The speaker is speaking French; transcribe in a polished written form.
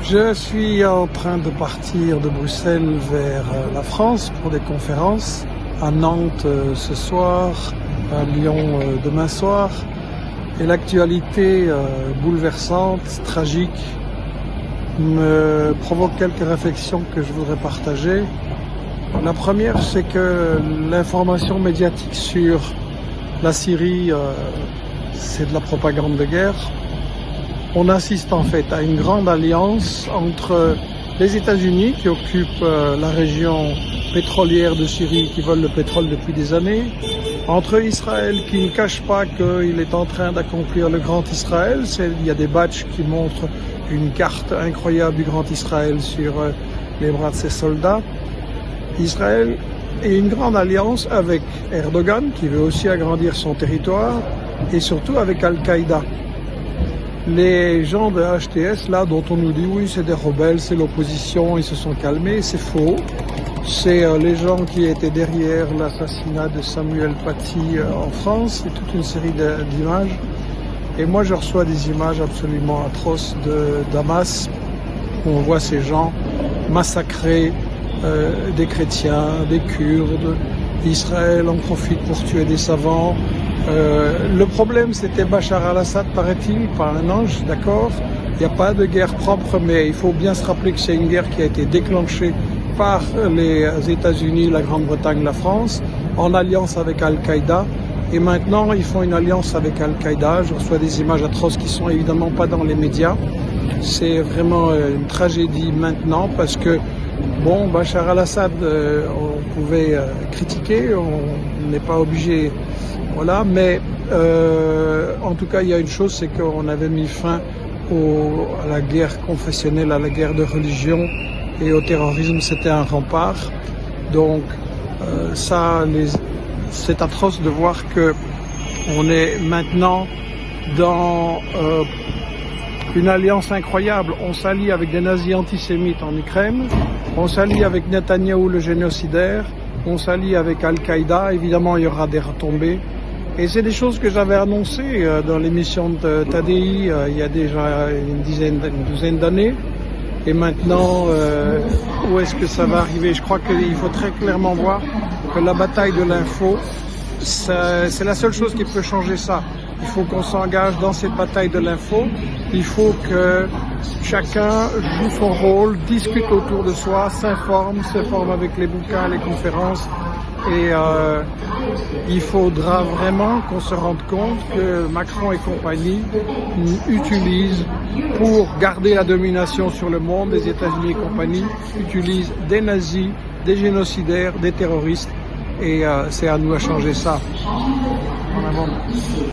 Je suis en train de partir de Bruxelles vers la France pour des conférences, à Nantes ce soir, à Lyon demain soir. Et l'actualité bouleversante, tragique, me provoque quelques réflexions que je voudrais partager. La première, c'est que l'information médiatique sur la Syrie, c'est de la propagande de guerre. On assiste en fait à une grande alliance entre les États-Unis qui occupent la région pétrolière de Syrie, qui vole le pétrole depuis des années, entre Israël qui ne cache pas qu'il est en train d'accomplir le Grand Israël. Il y a des badges qui montrent une carte incroyable du Grand Israël sur les bras de ses soldats. Israël et une grande alliance avec Erdogan qui veut aussi agrandir son territoire et surtout avec Al-Qaïda. Les gens de HTS, là, dont on nous dit oui, c'est des rebelles, c'est l'opposition, ils se sont calmés, c'est faux. C'est les gens qui étaient derrière l'assassinat de Samuel Paty en France, c'est toute une série d'images. Et moi, je reçois des images absolument atroces de Damas, où on voit ces gens massacrer des chrétiens, des Kurdes. Israël en profite pour tuer des savants. Le problème, c'était Bachar al-Assad, paraît-il, par un ange, d'accord. Il n'y a pas de guerre propre, mais il faut bien se rappeler que c'est une guerre qui a été déclenchée par les États-Unis, la Grande-Bretagne, la France, en alliance avec Al-Qaïda. Et maintenant, ils font une alliance avec Al-Qaïda. Je reçois des images atroces qui sont évidemment pas dans les médias. C'est vraiment une tragédie maintenant parce que, bon, Bachar al-Assad, on pouvait critiquer, on n'est pas obligé, voilà, mais en tout cas, il y a une chose, c'est qu'on avait mis fin à la guerre confessionnelle, à la guerre de religion et au terrorisme, c'était un rempart. Donc, c'est atroce de voir que on est maintenant dans une alliance incroyable. On s'allie avec des nazis antisémites en Ukraine, on s'allie avec Netanyahou le génocidaire, on s'allie avec Al-Qaïda, évidemment il y aura des retombées. Et c'est des choses que j'avais annoncées dans l'émission de Tadei il y a déjà une douzaine d'années. Et maintenant, où est-ce que ça va arriver? Je crois qu'il faut très clairement voir que la bataille de l'info, c'est la seule chose qui peut changer ça. Il faut qu'on s'engage dans cette bataille de l'info. Il faut que chacun joue son rôle, discute autour de soi, s'informe avec les bouquins, les conférences. Et il faudra vraiment qu'on se rende compte que Macron et compagnie utilisent, pour garder la domination sur le monde, des États-Unis et compagnie, utilisent des nazis, des génocidaires, des terroristes. Et c'est à nous à changer ça. En avant.